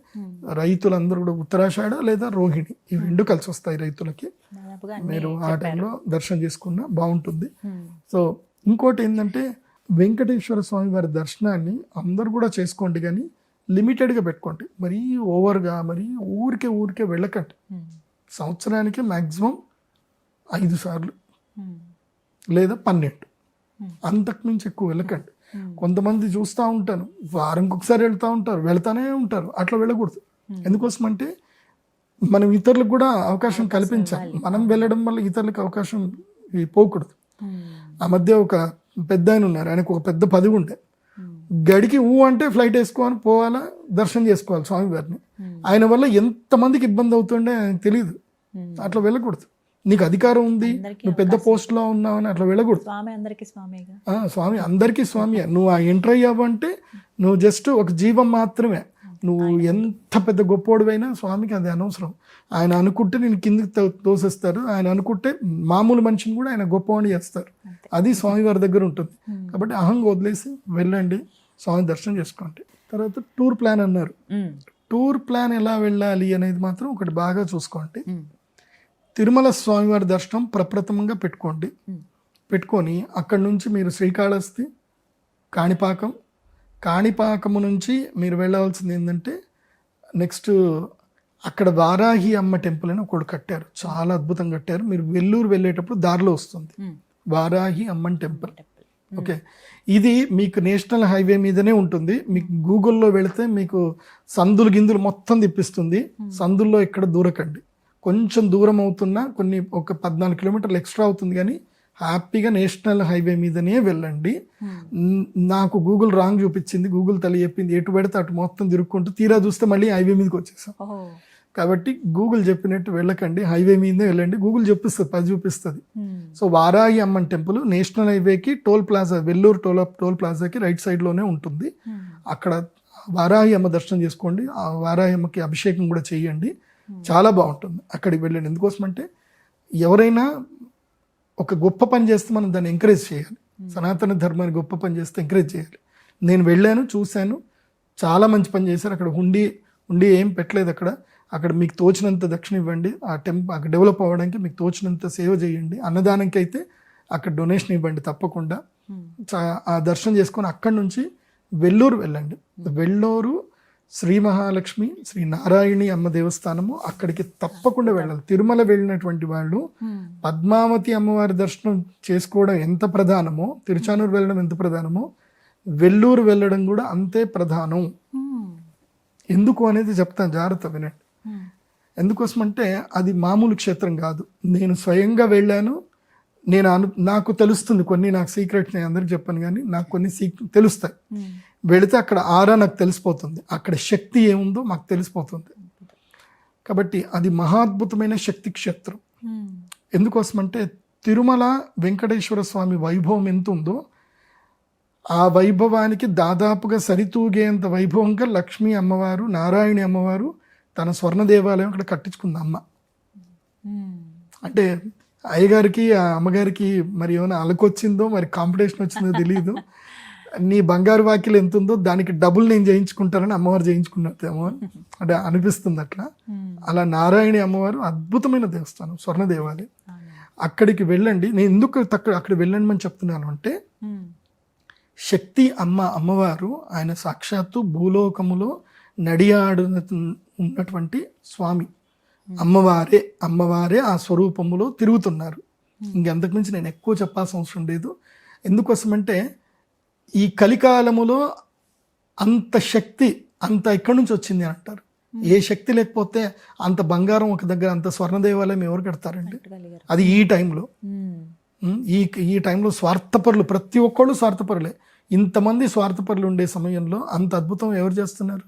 రైతులందరూ కూడా ఉత్తరాషాఢ లేదా రోహిణి ఈ 2 కలిసి వస్తాయి రైతులకి. మీరు ఆ టైంలో దర్శనం చేసుకున్నా బాగుంటుంది. సో ఇంకోటి ఏంటంటే, వెంకటేశ్వర స్వామి వారి దర్శనాన్ని అందరూ కూడా చేసుకోండి, కానీ లిమిటెడ్గా పెట్టుకోండి. మరీ ఓవర్గా మరీ ఊరికే వెళ్ళకండి. సంవత్సరానికి మ్యాక్సిమం 5 సార్లు లేదా 12 అంతకు మించి ఎక్కువ వెళ్ళకండి. కొంతమంది చూస్తూ ఉంటాను, వారంకి ఒకసారి వెళ్తూ ఉంటారు, వెళ్తానే ఉంటారు. అట్లా వెళ్ళకూడదు. ఎందుకోసం అంటే మనం ఇతరులకు కూడా అవకాశం కల్పించాలి. మనం వెళ్ళడం వల్ల ఇతరులకు అవకాశం పోకూడదు. ఆ మధ్య ఒక పెద్ద ఆయన ఉన్నారు, ఆయనకు ఒక పెద్ద పదవి ఉండే, గడికి అంటే ఫ్లైట్ వేసుకోవాలి, పోవాలా, దర్శనం చేసుకోవాలి స్వామివారిని. ఆయన వల్ల ఎంతమందికి ఇబ్బంది అవుతుండే ఆయనకు తెలియదు. అట్లా వెళ్ళకూడదు. నీకు అధికారం ఉంది, నువ్వు పెద్ద పోస్ట్ లో ఉన్నావు అని అట్లా వెళ్ళకూడదు. స్వామి అందరికీ స్వామిగా. స్వామి అందరికీ స్వామి. నువ్వు ఆ ఎంటర్ అయ్యావంటే నువ్వు జస్ట్ ఒక జీవం మాత్రమే. నువ్వు ఎంత పెద్ద గొప్పోడివైనా స్వామికి అది అనవసరం. ఆయన అనుకుంటే నేను కిందికి తోసేస్తారు, ఆయన అనుకుంటే మామూలు మనిషిని కూడా ఆయన గొప్పవాడిని చేస్తారు. అది స్వామివారి దగ్గర ఉంటుంది. కాబట్టి అహంగా వదిలేసి వెళ్ళండి, స్వామి దర్శనం చేసుకోండి. తర్వాత టూర్ ప్లాన్ అన్నారు. టూర్ ప్లాన్ ఎలా వెళ్ళాలి అనేది మాత్రం ఒకటి బాగా చూసుకోండి. తిరుమల స్వామివారి దర్శనం ప్రప్రథమంగా పెట్టుకోండి. పెట్టుకొని అక్కడి నుంచి మీరు శ్రీకాళహస్తి, కాణిపాకము నుంచి మీరు వెళ్ళవలసింది ఏంటంటే నెక్స్ట్ అక్కడ వారాహి అమ్మ టెంపుల్ అని ఒకటి కట్టారు, చాలా అద్భుతంగా కట్టారు. మీరు వెల్లూరు వెళ్ళేటప్పుడు దారిలో వస్తుంది వారాహి అమ్మన్ టెంపుల్. ఓకే, ఇది మీకు నేషనల్ హైవే మీదనే ఉంటుంది. మీకు గూగుల్లో వెళితే మీకు సందులు గిందులు మొత్తం తిప్పిస్తుంది. సందుల్లో ఎక్కడ దూరకండి. కొంచెం దూరం అవుతున్నా ఒక 14 కిలోమీటర్లు ఎక్స్ట్రా అవుతుంది, కానీ హ్యాపీగా నేషనల్ హైవే మీదనే వెళ్ళండి. నాకు గూగుల్ రాంగ్ చూపించింది, గూగుల్ తల్లి చెప్పింది ఎటు పెడితే అటు మొత్తం తిరుక్కుంటూ తీరా చూస్తే మళ్ళీ హైవే మీదకి వచ్చేసాం. కాబట్టి గూగుల్ చెప్పినట్టు వెళ్ళకండి, హైవే మీదే వెళ్ళండి. గూగుల్ చూపిస్తుంది, 10 చూపిస్తుంది. So Varahi Amman temple national హైవేకి టోల్ ప్లాజా, వెల్లూరు టోల్ ప్లాజాకి రైట్ సైడ్లోనే ఉంటుంది. అక్కడ వారాహి అమ్మ దర్శనం చేసుకోండి. ఆ వారాహి అమ్మకి అభిషేకం కూడా చేయండి, చాలా బాగుంటుంది. అక్కడికి వెళ్ళండి. ఎందుకోసమంటే ఎవరైనా ఒక గొప్ప పని చేస్తే మనం దాన్ని ఎంకరేజ్ చేయాలి. సనాతన ధర్మాన్ని గొప్ప పని చేస్తే ఎంకరేజ్ చేయాలి. నేను వెళ్ళాను, చూశాను, చాలా మంచి పని చేశారు. అక్కడ హుండీ ఏం పెట్టలేదు. అక్కడ మీకు తోచినంత దక్షిణ ఇవ్వండి. అక్కడ డెవలప్ అవ్వడానికి మీకు తోచినంత సేవ చేయండి. అన్నదానంకి అయితే అక్కడ డొనేషన్ ఇవ్వండి తప్పకుండా. ఆ దర్శనం చేసుకొని అక్కడి నుంచి వెల్లూరు వెళ్ళండి. వెల్లూరు శ్రీ మహాలక్ష్మి, శ్రీ నారాయణి అమ్మ దేవస్థానము, అక్కడికి తప్పకుండా వెళ్ళాలి. తిరుమల వెళ్ళినటువంటి వాళ్ళు పద్మావతి అమ్మవారి దర్శనం చేసుకోవడం ఎంత ప్రధానమో, తిరుచానూరు వెళ్ళడం ఎంత ప్రధానమో, వెల్లూరు వెళ్ళడం కూడా అంతే ప్రధానం. ఎందుకు అనేది చెప్తాను, జాగ్రత్త వినండి. ఎందుకోసమంటే అది మామూలు క్షేత్రం కాదు. నేను స్వయంగా వెళ్ళాను, నాకు తెలుస్తుంది కొన్ని, నాకు సీక్రెట్స్ నేను అందరికి చెప్పాను, కానీ నాకు కొన్ని తెలుస్తాయి. వెళితే అక్కడ ఆరా నాకు తెలిసిపోతుంది, అక్కడ శక్తి ఏముందో మాకు తెలిసిపోతుంది. కాబట్టి అది మహాద్భుతమైన శక్తి క్షేత్రం. ఎందుకోసమంటే తిరుమల వెంకటేశ్వర స్వామి వైభవం ఎంత ఉందో ఆ వైభవానికి దాదాపుగా సరితూగేంత వైభవంగా లక్ష్మీ అమ్మవారు, నారాయణి అమ్మవారు తన స్వర్ణ దేవాలయం అక్కడ కట్టించుకుంది అమ్మ. అంటే అయ్యగారికి ఆ అమ్మగారికి మరి ఏమైనా అలకొచ్చిందో, మరి కాంపిటీషన్ వచ్చిందో తెలియదు. నీ బంగారు వాకిలు ఎంత ఉందో దానికి డబుల్ నేను చేయించుకుంటానని అమ్మవారు చేయించుకున్నదేమో అంటే అనిపిస్తుంది. అలా నారాయణి అమ్మవారు అద్భుతమైన దేవస్థానం, స్వర్ణ దేవాలయం. అక్కడికి వెళ్ళండి. నేను ఎందుకు అక్కడ వెళ్ళండి అని చెప్తున్నాను అంటే, శక్తి అమ్మవారు ఆయన సాక్షాత్తు భూలోకములో నడియాడు ఉన్నటువంటి స్వామి. అమ్మవారే ఆ స్వరూపములో తిరుగుతున్నారు. ఇంకెంతకు మించి నేను ఎక్కువ చెప్పాల్సిన అవసరం లేదు. ఎందుకోసమంటే ఈ కలికాలములో అంత శక్తి అంత ఎక్కడి నుంచి వచ్చింది అని అంటారు. ఏ శక్తి లేకపోతే అంత బంగారం ఒక దగ్గర, అంత స్వర్ణ దేవాలయం ఎవరు కడతారండి? అది ఈ టైంలో, ఈ టైంలో స్వార్థపరులు, ప్రతి ఒక్కళ్ళు స్వార్థపరులే. ఇంతమంది స్వార్థపరులు ఉండే సమయంలో అంత అద్భుతం ఎవరు చేస్తున్నారు?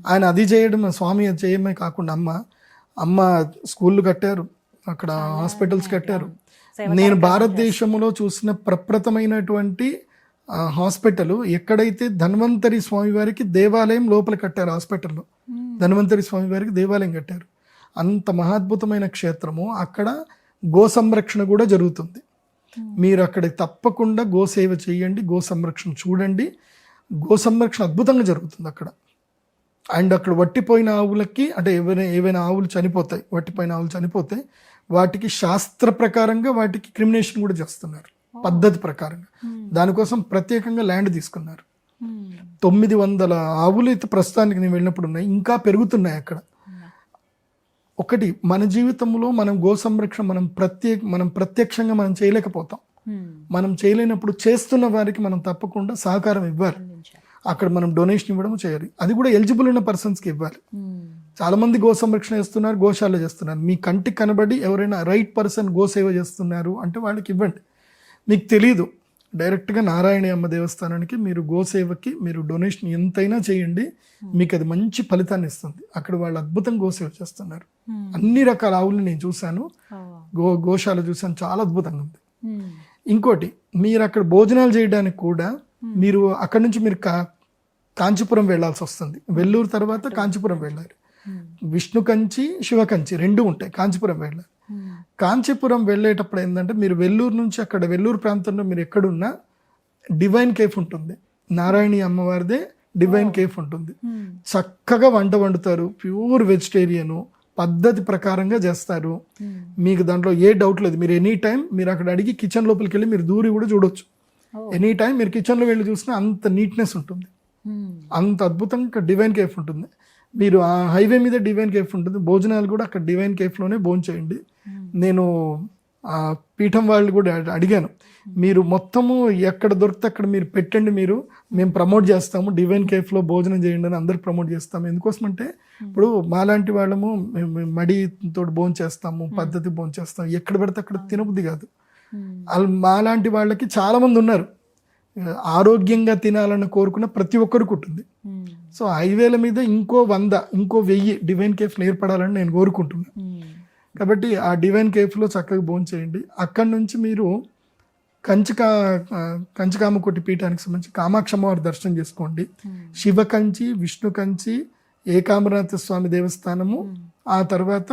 ఆయన అది చేయడం, స్వామి అది చేయడమే కాకుండా అమ్మ స్కూళ్ళు కట్టారు, అక్కడ హాస్పిటల్స్ కట్టారు. నేను భారతదేశంలో చూసిన ప్రప్రథమైనటువంటి హాస్పిటల్ ఎక్కడైతే ధన్వంతరి స్వామి వారికి దేవాలయం లోపల కట్టారు, హాస్పిటల్లో ధన్వంతరి స్వామి వారికి దేవాలయం కట్టారు. అంత మహాద్భుతమైన క్షేత్రము. అక్కడ గో సంరక్షణ కూడా జరుగుతుంది. మీరు అక్కడ తప్పకుండా గోసేవ చేయండి, గో సంరక్షణ చూడండి. గో సంరక్షణ అద్భుతంగా జరుగుతుంది అక్కడ. అండ్ అక్కడ వట్టిపోయిన ఆవులకి, అంటే ఏవైనా ఆవులు చనిపోతాయి, వట్టిపోయిన ఆవులు చనిపోతే వాటికి శాస్త్ర ప్రకారంగా వాటికి క్రిమినేషన్ కూడా చేస్తున్నారు, పద్ధతి ప్రకారంగా. దానికోసం ప్రత్యేకంగా ల్యాండ్ తీసుకున్నారు. 900 ఆవులు అయితే ప్రస్తుతానికి నేను వెళ్ళినప్పుడు ఉన్నాయి, ఇంకా పెరుగుతున్నాయి అక్కడ. ఒకటి, మన జీవితంలో మనం గో సంరక్షణ మనం ప్రత్యక్షంగా మనం చేయలేకపోతాం. మనం చేయలేనప్పుడు చేస్తున్న వారికి మనం తప్పకుండా సహకారం ఇవ్వాలి. అక్కడ మనం డొనేషన్ ఇవ్వడం చేయాలి. అది కూడా ఎలిజిబుల్ ఉన్న పర్సన్స్కి ఇవ్వాలి. చాలా మంది గో సంరక్షణ చేస్తున్నారు, గోశాల చేస్తున్నారు. మీ కంటికి కనబడి ఎవరైనా రైట్ పర్సన్ గోసేవ చేస్తున్నారు అంటే వాళ్ళకి ఇవ్వండి. మీకు తెలీదు, డైరెక్ట్గా నారాయణ అమ్మ దేవస్థానానికి మీరు గోసేవకి మీరు డొనేషన్ ఎంతైనా చేయండి, మీకు అది మంచి ఫలితాన్ని ఇస్తుంది. అక్కడ వాళ్ళు అద్భుతంగా గోసేవ చేస్తున్నారు. అన్ని రకాల ఆవులు నేను చూశాను, గోశాల చూశాను, చాలా అద్భుతంగా ఉంది. ఇంకోటి, మీరు అక్కడ భోజనాలు చేయడానికి కూడా మీరు అక్కడ నుంచి మీరు కాంచీపురం వెళ్ళాల్సి వస్తుంది. వెల్లూరు తర్వాత కాంచీపురం వెళ్ళాలి. విష్ణు కంచి, శివ కంచి రెండు ఉంటాయి. కాంచీపురం వెళ్ళాలి. కాంచీపురం వెళ్ళేటప్పుడు ఏంటంటే మీరు వెల్లూరు నుంచి అక్కడ వెల్లూరు ప్రాంతంలో మీరు ఎక్కడున్నా డివైన్ కేఫ్ ఉంటుంది. నారాయణి అమ్మవారిదే డివైన్ కేఫ్ ఉంటుంది. చక్కగా వంట వండుతారు, ప్యూర్ వెజిటేరియను, పద్ధతి ప్రకారంగా చేస్తారు. మీకు దాంట్లో ఏ డౌట్ లేదు. మీరు ఎనీ టైం మీరు అక్కడ అడిగి కిచెన్ లోపలికి వెళ్ళి మీరు దూరి కూడా చూడొచ్చు. ఎనీ టైం మీరు కిచెన్లో వెళ్ళి చూసినా అంత నీట్నెస్ ఉంటుంది, అంత అద్భుతంగా డివైన్ కేఫ్ ఉంటుంది. మీరు ఆ హైవే మీద డివైన్ కేఫ్ ఉంటుంది. భోజనాలు కూడా అక్కడ డివైన్ కేఫ్లోనే భోజనం చేయండి. నేను ఆ పీఠం వాళ్ళు కూడా అడిగాను, మీరు మొత్తము ఎక్కడ దొరికితే అక్కడ మీరు పెట్టండి, మేము ప్రమోట్ చేస్తాము, డివైన్ కేఫ్లో భోజనం చేయండి అని అందరికి ప్రమోట్ చేస్తాము. ఎందుకోసం అంటే ఇప్పుడు మాలాంటి వాళ్ళము మడితో భోజనం చేస్తాము, పద్ధతి భోజనం చేస్తాము. ఎక్కడ పెడితే అక్కడ తినబుద్ధి కాదు. మాలాంటి వాళ్ళకి చాలా మంది ఉన్నారు, ఆరోగ్యంగా తినాలని కోరుకున్న ప్రతి ఒక్కరికి ఉంటుంది. సో హైవేల మీద ఇంకో 100 ఇంకో 1000 డివైన్ కేఫ్లు ఏర్పడాలని నేను కోరుకుంటున్నాను. కాబట్టి ఆ డివైన్ కేఫ్లో చక్కగా భోజనం చేయండి. అక్కడి నుంచి మీరు కంచికామకోటి పీఠానికి సంబంధించి కామాక్షి అమ్మవారి దర్శనం చేసుకోండి. శివ కంచి, విష్ణు కంచి, ఏకాంబరనాథ స్వామి దేవస్థానము, ఆ తర్వాత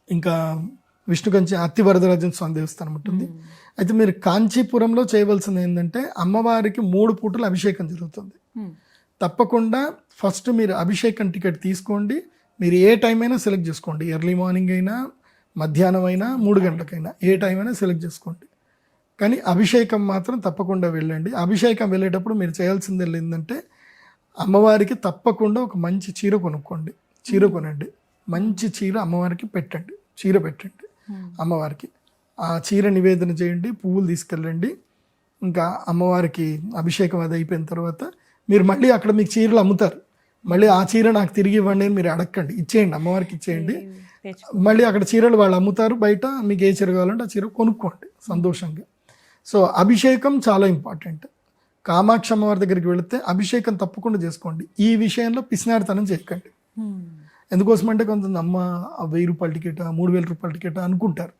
ఇంకా విష్ణు కంచి అత్తివరదరాజన్ స్వామి దేవస్థానం ఉంటుంది. అయితే మీరు కాంచీపురంలో చేయవలసింది ఏంటంటే అమ్మవారికి 3 పూటలు అభిషేకం జరుగుతుంది. తప్పకుండా ఫస్ట్ మీరు అభిషేకం టికెట్ తీసుకోండి. మీరు ఏ టైం అయినా సెలెక్ట్ చేసుకోండి, ఎర్లీ మార్నింగ్ అయినా, మధ్యాహ్నం అయినా, 3 గంటలకైనా, ఏ టైం అయినా సెలెక్ట్ చేసుకోండి. కానీ అభిషేకం మాత్రం తప్పకుండా వెళ్ళండి. అభిషేకం వెళ్ళేటప్పుడు మీరు చేయాల్సింది ఏంటంటే అమ్మవారికి తప్పకుండా ఒక మంచి చీర కొనుక్కోండి. చీర కొనండి, మంచి చీర అమ్మవారికి పెట్టండి, చీర పెట్టండి అమ్మవారికి. ఆ చీర నివేదన చేయండి, పువ్వులు తీసుకెళ్ళండి. ఇంకా అమ్మవారికి అభిషేకం అది అయిపోయిన తర్వాత మీరు మళ్ళీ అక్కడ మీకు చీరలు అమ్ముతారు, మళ్ళీ ఆ చీర నాకు తిరిగి ఇవ్వండి అని మీరు అడగండి, ఇచ్చేయండి, అమ్మవారికి ఇచ్చేయండి. మళ్ళీ అక్కడ చీరలు వాళ్ళు అమ్ముతారు బయట, మీకు ఏ చీర కావాలంటే ఆ చీర కొనుక్కోండి సంతోషంగా. సో అభిషేకం చాలా ఇంపార్టెంట్. కామాక్షి అమ్మవారి దగ్గరికి వెళితే అభిషేకం తప్పకుండా చేసుకోండి. ఈ విషయంలో పిసినారితనం చేయకండి. ఎందుకోసమంటే కొంతమంది అమ్మ 1000 రూపాయల టికెట్, 3000 రూపాయల టికెట్ అనుకుంటారు.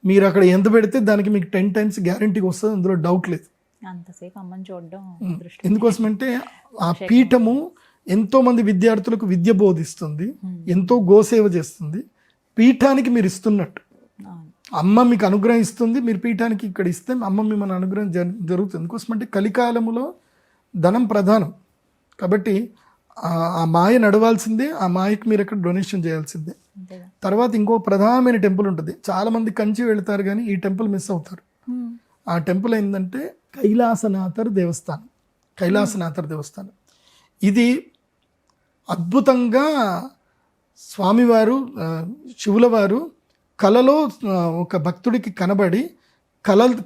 మీరు అక్కడ ఎంత పెడితే దానికి మీకు 10 times గ్యారంటీగా వస్తుంది, అందులో డౌట్ లేదు. అంతసేపు అమ్మని చూడడం ఎందుకోసమంటే ఆ పీఠము ఎంతో మంది విద్యార్థులకు విద్య బోధిస్తుంది, ఎంతో గోసేవ చేస్తుంది. పీఠానికి మీరు ఇస్తున్నట్టు అమ్మ మీకు అనుగ్రహం ఇస్తుంది, మీరు పీఠానికి ఇక్కడ ఇస్తే అమ్మ మిమ్మల్ని అనుగ్రహం జరుగుతుంది. ఎందుకోసమంటే కలికాలములో ధనం ప్రధానం. కాబట్టి ఆ మాయ నడవాల్సిందే, ఆ మాయకు మీరు అక్కడ డొనేషన్ చేయాల్సిందే. తర్వాత ఇంకో ప్రధానమైన టెంపుల్ ఉంటుంది. చాలా మంది కంచి వెళతారు కానీ ఈ టెంపుల్ మిస్ అవుతారు. ఆ టెంపుల్ ఏంటంటే కైలాసనాథర్ దేవస్థానం. కైలాసనాథర్ దేవస్థానం ఇది అద్భుతంగా స్వామివారు, శివుల వారు కలలో ఒక భక్తుడికి కనబడి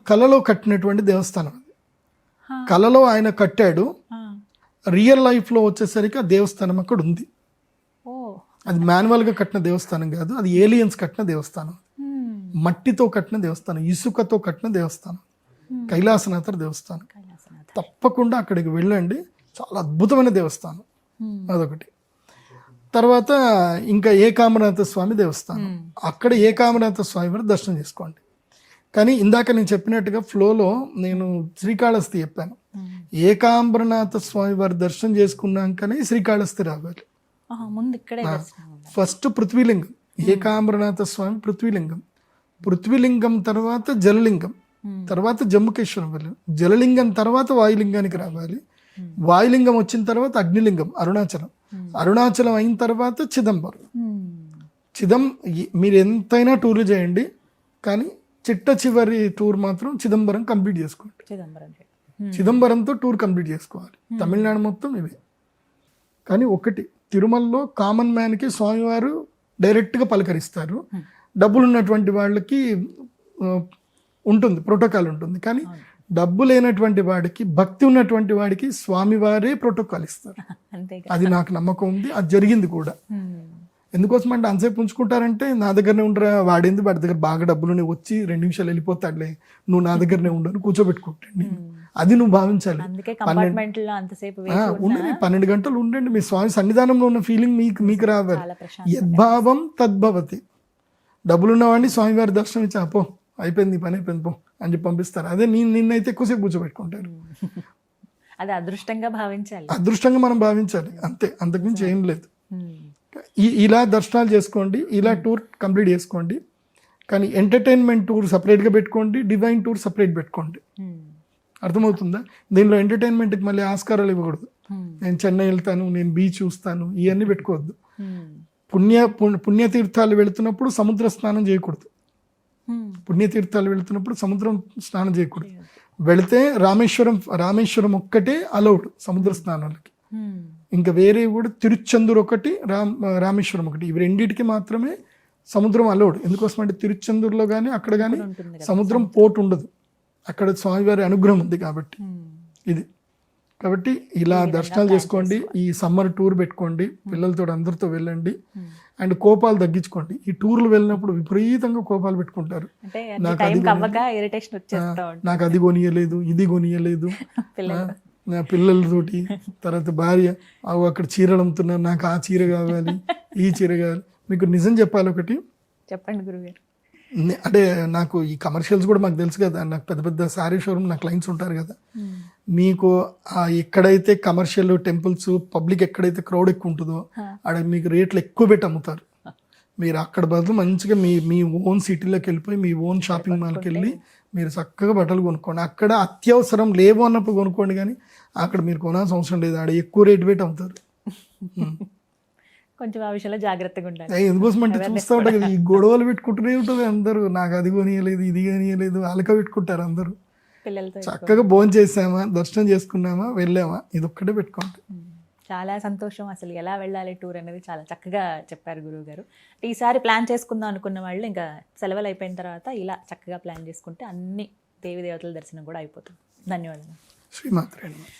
కలలో కట్టినటువంటి దేవస్థానం. కలలో ఆయన కట్టాడు, రియల్ లైఫ్లో వచ్చేసరికి ఆ దేవస్థానం అక్కడ ఉంది. అది మాన్యువల్గా కట్టిన దేవస్థానం కాదు, అది ఏలియన్స్ కట్టిన దేవస్థానం, మట్టితో కట్టిన దేవస్థానం, ఇసుకతో కట్టిన దేవస్థానం, కైలాసనాథర్ దేవస్థానం. తప్పకుండా అక్కడికి వెళ్ళండి, చాలా అద్భుతమైన దేవస్థానం అదొకటి. తర్వాత ఇంకా ఏకాంబరనాథ స్వామి దేవస్థానం, అక్కడ ఏకాంబరనాథ స్వామి వారి దర్శనం చేసుకోండి. కానీ ఇందాక నేను చెప్పినట్టుగా ఫ్లోలో నేను శ్రీకాళహస్తి చెప్పాను. ఏకాంబరనాథ స్వామి వారి దర్శనం చేసుకున్నాకనే శ్రీకాళహస్తి రావాలి. ఫస్ట్ పృథ్వీలింగం, ఏకాంబరనాథ స్వామి పృథ్వీలింగం, పృథ్వీలింగం తర్వాత జలలింగం, తర్వాత జమ్ముకేశ్వరం వెళ్ళాలి. జలలింగం తర్వాత వాయులింగానికి రావాలి. వాయులింగం వచ్చిన తర్వాత అగ్నిలింగం అరుణాచలం, అరుణాచలం అయిన తర్వాత చిదంబరం. మీరు ఎంతైనా టూర్లు చేయండి కానీ చిట్ట చివరి టూర్ మాత్రం చిదంబరం కంప్లీట్ చేసుకోండి. చిదంబరంతో టూర్ కంప్లీట్ చేసుకోవాలి. తమిళనాడు మొత్తం ఇవే. కానీ ఒకటి, తిరుమలలో కామన్ మ్యాన్కి స్వామివారు డైరెక్ట్గా పలకరిస్తారు, డబ్బులు ఉన్నటువంటి వాళ్ళకి ఉంటుంది, ప్రోటోకాల్ ఉంటుంది. కానీ డబ్బు లేనటువంటి వాడికి, భక్తి ఉన్నటువంటి వాడికి స్వామివారే ప్రోటోకాల్ ఇస్తారు. అంతే అది నాకు నమ్మకం ఉంది, అది జరిగింది కూడా. ఎందుకోసం అంటే అంతసేపు ఉంచుకుంటారంటే నా దగ్గరనే ఉండరా, వాడి దగ్గర బాగా డబ్బులు వచ్చి 2 నిమిషాలు వెళ్ళిపోతాడులే, నువ్వు నా దగ్గరనే ఉండను కూర్చోబెట్టుకుంటాను. అది నువ్వు భావించాలి. ఉండండి, 12 గంటలు ఉండండి, మీ స్వామి సన్నిధానంలో ఉన్న ఫీలింగ్ మీకు రావాలి. యద్భావం తద్భవతి. డబ్బులున్న వాడిని స్వామివారి దర్శనం ఇచ్చి పో, అయిపోయింది పని అయిపోయింది పో అని చెప్పి పంపిస్తారు. అదే నిన్నైతే ఎక్కువసేపు కూర్చోబెట్టుకుంటారు. అది అదృష్టంగా భావించాలి, అదృష్టంగా మనం భావించాలి, అంతే, అంతకుమించి ఏం లేదు. ఇలా దర్శనాలు చేసుకోండి, ఇలా టూర్ కంప్లీట్ చేసుకోండి. కానీ ఎంటర్టైన్మెంట్ టూర్ సపరేట్గా పెట్టుకోండి, డివైన్ టూర్ సపరేట్ పెట్టుకోండి. అర్థమవుతుందా? దీనిలో ఎంటర్టైన్మెంట్కి మళ్ళీ ఆస్కారాలు ఇవ్వకూడదు. నేను చెన్నై వెళ్తాను, నేను బీచ్ చూస్తాను, ఇవన్నీ పెట్టుకోవద్దు. పుణ్యతీర్థాలు వెళుతున్నప్పుడు సముద్ర స్నానం చేయకూడదు. పుణ్యతీర్థాలు వెళుతున్నప్పుడు సముద్రం స్నానం చేయకూడదు. వెళితే రామేశ్వరం ఒక్కటే అలౌడ్ సముద్ర స్నానాలకి. ఇంకా వేరే కూడా తిరుచెందూరు ఒకటి, రామేశ్వరం ఒకటి, ఇవి రెండింటికి మాత్రమే సముద్రం అలౌడ్. ఎందుకోసం అంటే తిరుచెందూరులో కానీ అక్కడ కానీ సముద్రం పోటు ఉండదు, అక్కడ స్వామివారి అనుగ్రహం ఉంది కాబట్టి. ఇది కాబట్టి ఇలా దర్శనాలు చేసుకోండి. ఈ సమ్మర్ టూర్ పెట్టుకోండి, పిల్లలతో అందరితో వెళ్ళండి. అండ్ కోపాలు తగ్గించుకోండి. ఈ టూర్లు వెళ్ళినప్పుడు విపరీతంగా కోపాలు పెట్టుకుంటారు, నాకు అది కొనియలేదు, ఇది కొనియలేదు, నా పిల్లలతోటి, తర్వాత భార్య అక్కడ చీరలు అమ్ముతున్నారు, నాకు ఆ చీర కావాలి, ఈ చీర కావాలి. మీకు నిజం చెప్పాలి ఒకటి, చెప్పండి గురుగారు. అంటే నాకు ఈ కమర్షియల్స్ కూడా మాకు తెలుసు కదా, నాకు పెద్ద పెద్ద శారీ షోరూమ్ నా క్లయింట్స్ ఉంటారు కదా. మీకు ఎక్కడైతే కమర్షియల్ టెంపుల్స్ పబ్లిక్ ఎక్కడైతే క్రౌడ్ ఎక్కువ ఉంటుందో అక్కడ మీకు రేట్లు ఎక్కువ పెట్టి అమ్ముతారు. మీరు అక్కడ బదులు మంచిగా మీ ఓన్ సిటీలోకి వెళ్ళిపోయి మీ ఓన్ షాపింగ్ మాల్కి వెళ్ళి మీరు చక్కగా బట్టలు కొనుక్కోండి. అక్కడ అత్యవసరం లేవు అన్నప్పుడు కొనుక్కోండి, కానీ అక్కడ మీరు కొనాల్సిన అవసరం లేదు, ఆడ ఎక్కువ రేటు పెట్టి అమ్ముతారు. కొంచెం ఆ విషయంలో జాగ్రత్తగా ఉండాలి. ఎందుకోసం అంటే చూస్తూ ఉంటారు కదా, ఈ గొడవలు పెట్టుకుంటూనే ఉంటుంది అందరూ, నాకు అది కొనియలేదు, ఇది కొనియలేదు, అలక పెట్టుకుంటారు అందరూ. పిల్లలతో చక్కగా భోజనం చేసామా, దర్శనం చేసుకున్నామా, వెళ్ళామా, ఇది ఒక్కటే పెట్టుకోండి. చాలా సంతోషం. అసలు ఎలా వెళ్ళాలి టూర్ అనేది చాలా చక్కగా చెప్పారు గురువు గారు. ఈసారి ప్లాన్ చేసుకుందాం అనుకున్న వాళ్ళు ఇంకా సెలవులు అయిపోయిన తర్వాత ఇలా చక్కగా ప్లాన్ చేసుకుంటే అన్ని దేవి దేవతల దర్శనం కూడా అయిపోతుంది. ధన్యవాదాలు. శ్రీమాత్రే నమః.